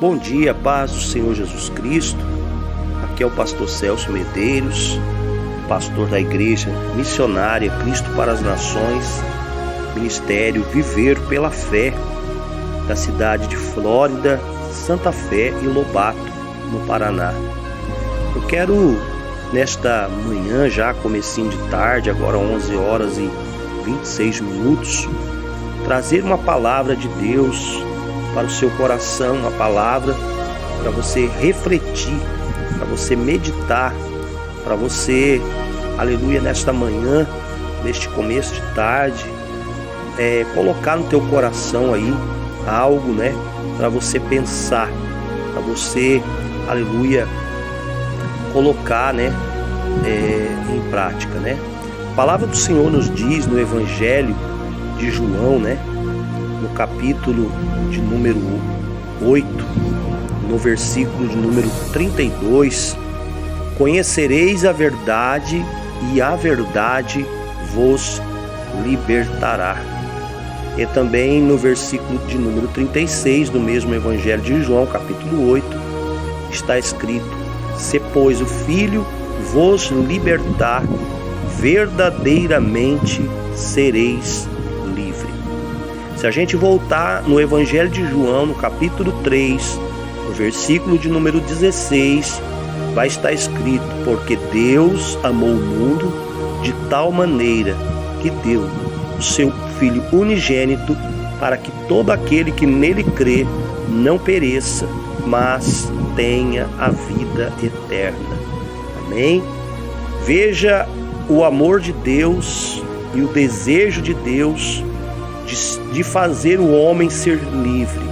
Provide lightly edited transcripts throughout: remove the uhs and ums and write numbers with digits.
Bom dia, paz do Senhor Jesus Cristo. Aqui é o pastor Celso Medeiros, pastor da Igreja Missionária Cristo para as Nações, Ministério Viver pela Fé, da cidade de Flórida, Santa Fé e Lobato, no Paraná. Eu quero, nesta manhã, já comecinho de tarde, agora 11 horas e 26 minutos, trazer uma palavra de Deus para o seu coração, uma palavra para você refletir, para você meditar, para você, aleluia, nesta manhã, neste começo de tarde, colocar no teu coração aí algo, para você pensar, para você, aleluia, colocar, em prática, A palavra do Senhor nos diz no Evangelho de João, no capítulo de número 8, no versículo de número 32, conhecereis a verdade e a verdade vos libertará. E também no versículo de número 36 do mesmo Evangelho de João, capítulo 8, está escrito: se pois o Filho vos libertar, verdadeiramente sereis livres. Se a gente voltar no Evangelho de João, no capítulo 3, no versículo de número 16, vai estar escrito: porque Deus amou o mundo de tal maneira que deu o seu Filho unigênito, para que todo aquele que nele crê não pereça, mas tenha a vida eterna. Amém? Veja o amor de Deus e o desejo de Deus de fazer o homem ser livre,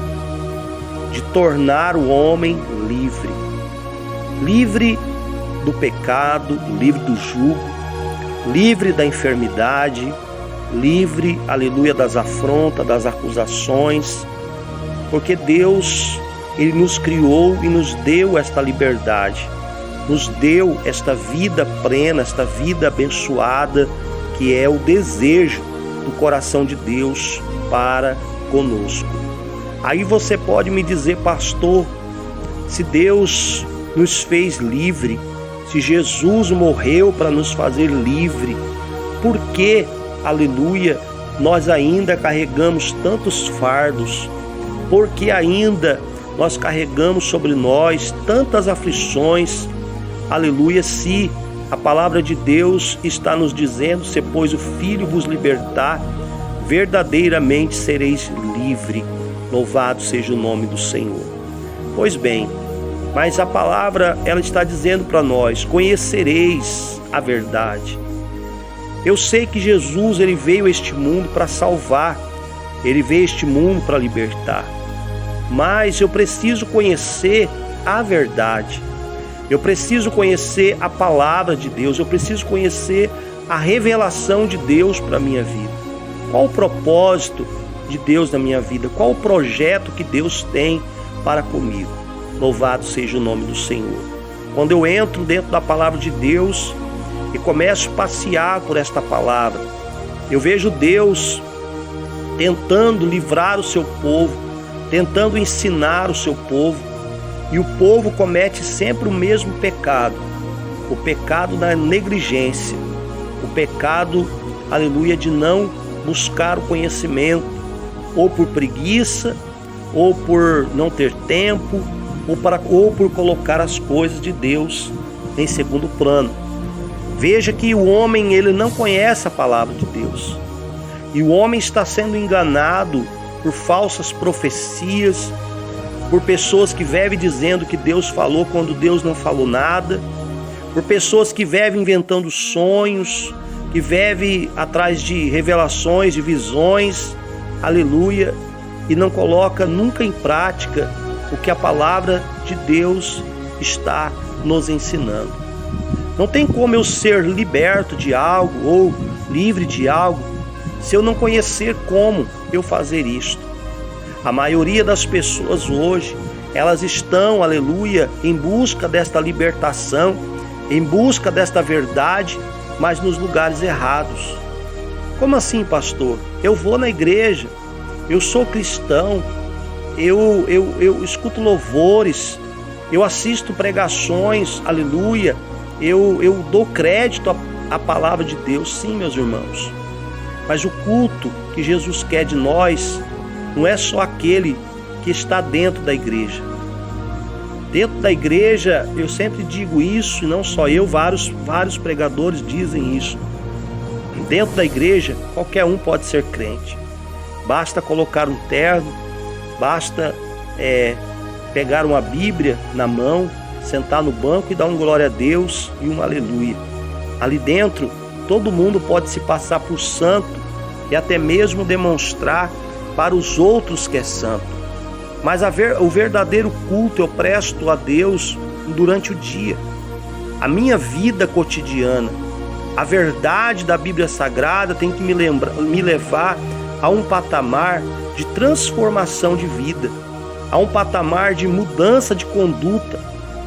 de tornar o homem livre, livre do pecado, livre do jugo, livre da enfermidade, livre, aleluia, das afrontas, das acusações, porque Deus, Ele nos criou e nos deu esta liberdade, nos deu esta vida plena, esta vida abençoada, que é o desejo do coração de Deus para conosco. Aí você pode me dizer: pastor, se Deus nos fez livre, se Jesus morreu para nos fazer livre, por que, aleluia, nós ainda carregamos tantos fardos? Por que ainda nós carregamos sobre nós tantas aflições? Aleluia, se a palavra de Deus está nos dizendo: se pois o Filho vos libertar, verdadeiramente sereis livre. Louvado seja o nome do Senhor. Pois bem, mas a palavra, ela está dizendo para nós: conhecereis a verdade. Eu sei que Jesus, ele veio a este mundo para salvar, ele veio a este mundo para libertar, mas eu preciso conhecer a verdade. Eu preciso conhecer a palavra de Deus, eu preciso conhecer a revelação de Deus para a minha vida. Qual o propósito de Deus na minha vida? Qual o projeto que Deus tem para comigo? Louvado seja o nome do Senhor. Quando eu entro dentro da palavra de Deus e começo a passear por esta palavra, eu vejo Deus tentando livrar o seu povo, tentando ensinar o seu povo, e o povo comete sempre o mesmo pecado, o pecado da negligência, o pecado, aleluia, de não buscar o conhecimento, ou por preguiça, ou por não ter tempo, ou por colocar as coisas de Deus em segundo plano. Veja que o homem, ele não conhece a palavra de Deus, e o homem está sendo enganado por falsas profecias, por pessoas que vivem dizendo que Deus falou quando Deus não falou nada, por pessoas que vivem inventando sonhos, que vivem atrás de revelações, de visões, aleluia, e não coloca nunca em prática o que a palavra de Deus está nos ensinando. Não tem como eu ser liberto de algo ou livre de algo se eu não conhecer como eu fazer isto. A maioria das pessoas hoje, elas estão, aleluia, em busca desta libertação, em busca desta verdade, mas nos lugares errados. Como assim, pastor? Eu vou na igreja, eu sou cristão, eu escuto louvores, eu assisto pregações, aleluia, eu dou crédito à palavra de Deus, sim, meus irmãos. Mas o culto que Jesus quer de nós não é só aquele que está dentro da igreja. Dentro da igreja, eu sempre digo isso, e não só eu, vários pregadores dizem isso. Dentro da igreja, qualquer um pode ser crente. Basta colocar um terno, basta pegar uma Bíblia na mão, sentar no banco e dar um glória a Deus e um aleluia. Ali dentro, todo mundo pode se passar por santo e até mesmo demonstrar para os outros que é santo. Mas o verdadeiro culto eu presto a Deus durante o dia. A minha vida cotidiana, a verdade da Bíblia Sagrada tem que me levar a um patamar de transformação de vida, a um patamar de mudança de conduta,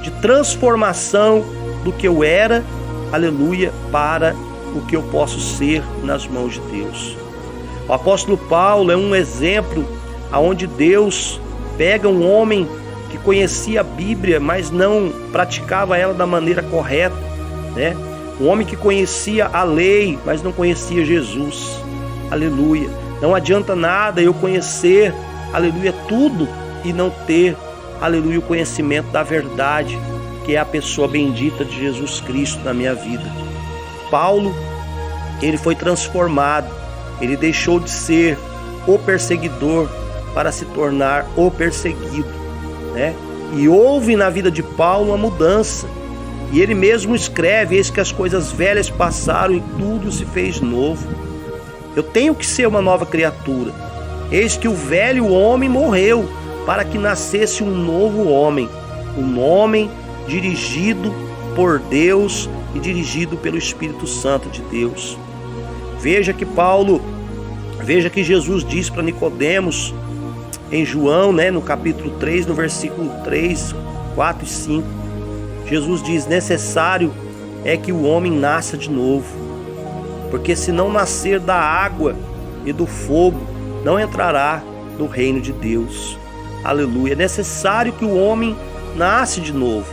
de transformação do que eu era, aleluia, para o que eu posso ser nas mãos de Deus. O apóstolo Paulo é um exemplo onde Deus pega um homem que conhecia a Bíblia, mas não praticava ela da maneira correta, né? Um homem que conhecia a lei, mas não conhecia Jesus. Aleluia. Não adianta nada eu conhecer, aleluia, tudo e não ter, aleluia, o conhecimento da verdade, que é a pessoa bendita de Jesus Cristo na minha vida. Paulo, ele foi transformado. Ele deixou de ser o perseguidor para se tornar o perseguido, né? E houve na vida de Paulo uma mudança. E ele mesmo escreve: eis que as coisas velhas passaram e tudo se fez novo. Eu tenho que ser uma nova criatura. Eis que o velho homem morreu para que nascesse um novo homem. Um homem dirigido por Deus e dirigido pelo Espírito Santo de Deus. Veja que Jesus diz para Nicodemos em João, no capítulo 3, no versículo 3, 4 e 5. Jesus diz: necessário é que o homem nasça de novo, porque se não nascer da água e do fogo, não entrará no reino de Deus. Aleluia. É necessário que o homem nasça de novo.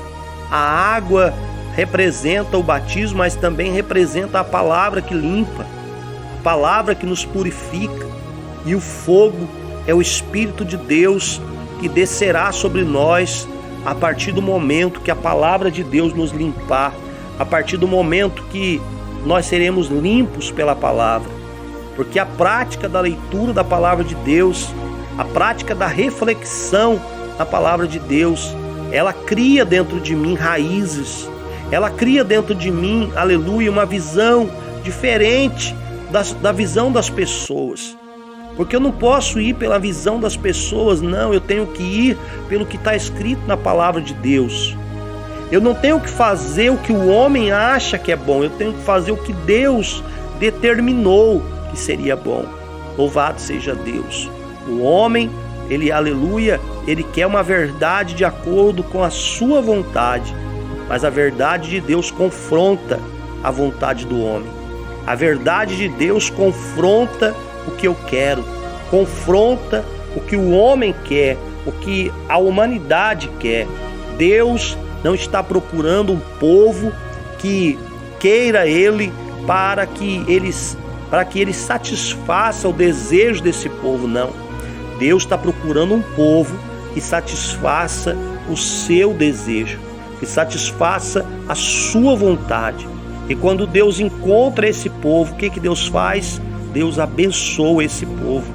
A água representa o batismo, mas também representa a palavra que limpa, a palavra que nos purifica. E o fogo é o Espírito de Deus que descerá sobre nós a partir do momento que a palavra de Deus nos limpar, a partir do momento que nós seremos limpos pela palavra. Porque a prática da leitura da palavra de Deus, a prática da reflexão na palavra de Deus, ela cria dentro de mim raízes, ela cria dentro de mim, aleluia, uma visão diferente da visão das pessoas. Porque eu não posso ir pela visão das pessoas, não, eu tenho que ir pelo que está escrito na palavra de Deus. Eu não tenho que fazer o que o homem acha que é bom, eu tenho que fazer o que Deus determinou que seria bom. Louvado seja Deus. O homem, ele, aleluia, ele quer uma verdade de acordo com a sua vontade, mas a verdade de Deus confronta a vontade do homem. A verdade de Deus confronta o que eu quero, confronta o que o homem quer, o que a humanidade quer. Deus não está procurando um povo que queira Ele para que ele satisfaça o desejo desse povo, não. Deus está procurando um povo que satisfaça o seu desejo, que satisfaça a sua vontade. E quando Deus encontra esse povo, o que Deus faz? Deus abençoa esse povo.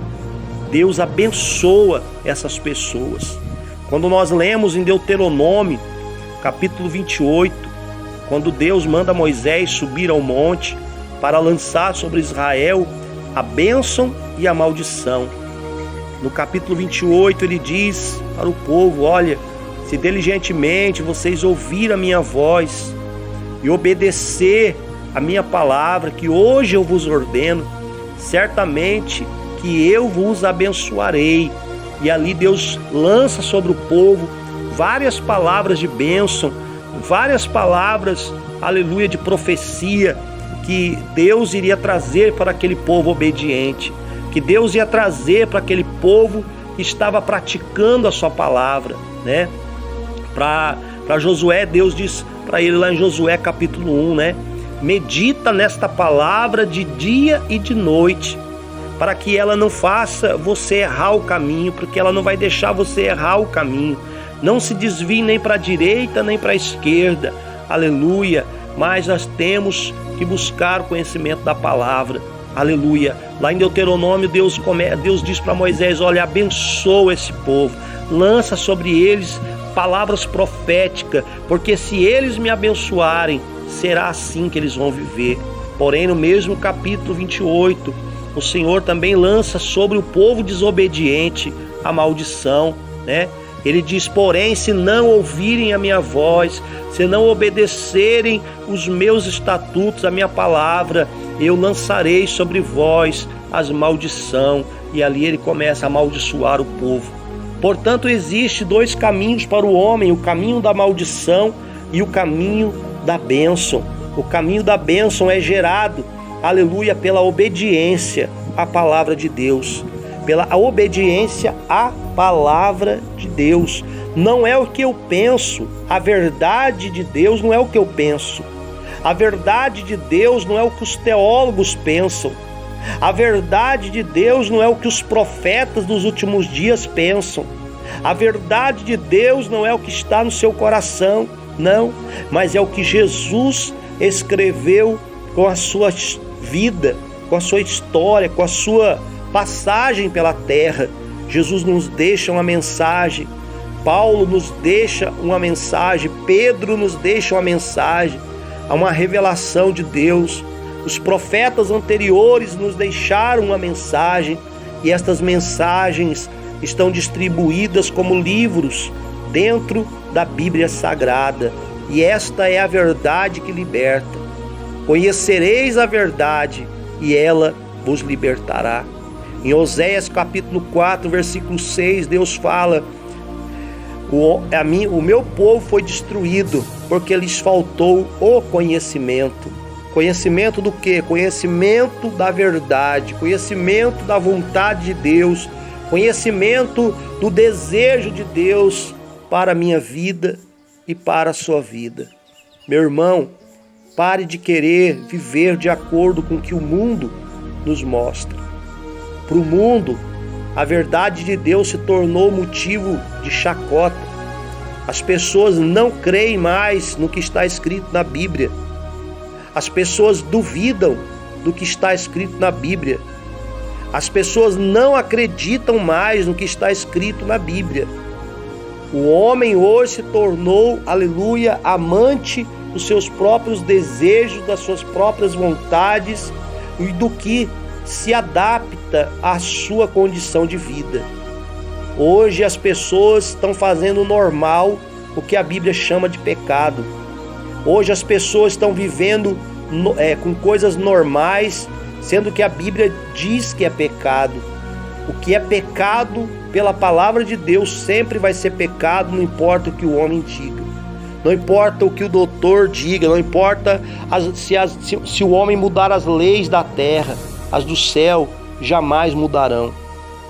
Deus abençoa essas pessoas. Quando nós lemos em Deuteronômio, capítulo 28, quando Deus manda Moisés subir ao monte para lançar sobre Israel a bênção e a maldição. No capítulo 28 ele diz para o povo: olha, se diligentemente vocês ouvirem a minha voz e obedecer a minha palavra que hoje eu vos ordeno, certamente que eu vos abençoarei. E ali Deus lança sobre o povo várias palavras de bênção, várias palavras, aleluia, de profecia, que Deus iria trazer para aquele povo obediente, que Deus ia trazer para aquele povo estava praticando a sua palavra, né? Para Josué, Deus diz para ele lá em Josué capítulo 1, né? Medita nesta palavra de dia e de noite, para que ela não faça você errar o caminho, porque ela não vai deixar você errar o caminho. Não se desvie nem para a direita nem para a esquerda, aleluia. Mas nós temos que buscar o conhecimento da palavra, aleluia. Lá em Deuteronômio, Deus diz para Moisés: olha, abençoa esse povo, lança sobre eles palavras proféticas, porque se eles me abençoarem, será assim que eles vão viver. Porém, no mesmo capítulo 28, o Senhor também lança sobre o povo desobediente a maldição, né? Ele diz: porém, se não ouvirem a minha voz, se não obedecerem os meus estatutos, a minha palavra, eu lançarei sobre vós as maldição. E ali ele começa a amaldiçoar o povo. Portanto, existe dois caminhos para o homem: o caminho da maldição e o caminho da bênção. O caminho da bênção é gerado, aleluia, pela obediência à palavra de Deus, pela obediência à palavra de Deus. Não é o que eu penso, a verdade de Deus não é o que eu penso. A verdade de Deus não é o que os teólogos pensam. A verdade de Deus não é o que os profetas dos últimos dias pensam. A verdade de Deus não é o que está no seu coração, não, mas é o que Jesus escreveu com a sua vida, com a sua história, com a sua passagem pela terra. Jesus nos deixa uma mensagem, Paulo nos deixa uma mensagem, Pedro nos deixa uma mensagem, há uma revelação de Deus. Os profetas anteriores nos deixaram uma mensagem, e estas mensagens estão distribuídas como livros dentro da Bíblia Sagrada. E esta é a verdade que liberta. Conhecereis a verdade e ela vos libertará. Em Oséias capítulo 4, versículo 6, Deus fala: o meu povo foi destruído porque lhes faltou o conhecimento. Conhecimento do quê? Conhecimento da verdade, conhecimento da vontade de Deus, conhecimento do desejo de Deus para a minha vida e para a sua vida. Meu irmão, pare de querer viver de acordo com o que o mundo nos mostra. Para o mundo, a verdade de Deus se tornou motivo de chacota. As pessoas não creem mais no que está escrito na Bíblia. As pessoas duvidam do que está escrito na Bíblia. As pessoas não acreditam mais no que está escrito na Bíblia. O homem hoje se tornou, aleluia, amante dos seus próprios desejos, das suas próprias vontades e do que se adapta à sua condição de vida. Hoje as pessoas estão fazendo normal o que a Bíblia chama de pecado. Hoje as pessoas estão vivendo com coisas normais, sendo que a Bíblia diz que é pecado. O que é pecado pela palavra de Deus sempre vai ser pecado, não importa o que o homem diga. Não importa o que o doutor diga, não importa se o homem mudar as leis da terra, as do céu jamais mudarão.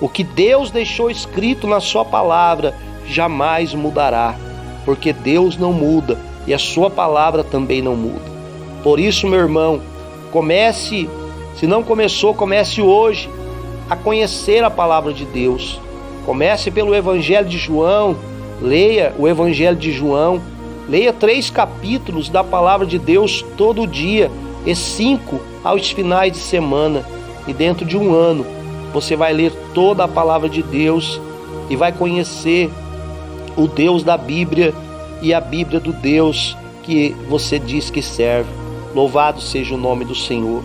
O que Deus deixou escrito na sua palavra jamais mudará, porque Deus não muda e a sua palavra também não muda. Por isso, meu irmão, comece, se não começou, comece hoje a conhecer a palavra de Deus. Comece pelo Evangelho de João, leia o Evangelho de João, leia 3 capítulos da palavra de Deus todo dia e 5 aos finais de semana. E dentro de um ano, você vai ler toda a palavra de Deus e vai conhecer o Deus da Bíblia e a Bíblia do Deus que você diz que serve. Louvado seja o nome do Senhor.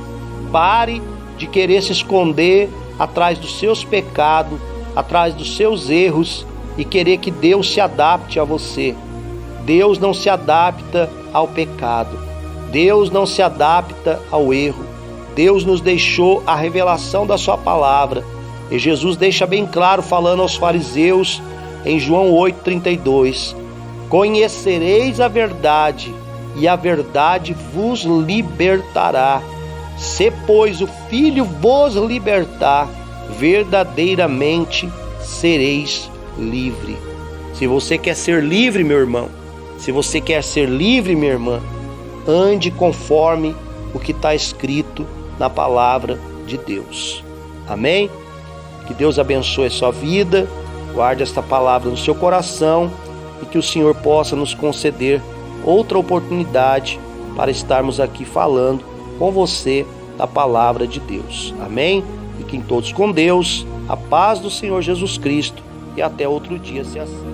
Pare de querer se esconder atrás dos seus pecados, atrás dos seus erros e querer que Deus se adapte a você. Deus não se adapta ao pecado. Deus não se adapta ao erro. Deus nos deixou a revelação da sua palavra. E Jesus deixa bem claro, falando aos fariseus em João 8,32: conhecereis a verdade, e a verdade vos libertará. Se, pois, o Filho vos libertar, verdadeiramente sereis livre. Se você quer ser livre, meu irmão, se você quer ser livre, minha irmã, ande conforme o que está escrito na palavra de Deus. Amém? Que Deus abençoe a sua vida, guarde esta palavra no seu coração e que o Senhor possa nos conceder outra oportunidade para estarmos aqui falando com você da palavra de Deus. Amém? Fiquem todos com Deus, a paz do Senhor Jesus Cristo e até outro dia, se assim.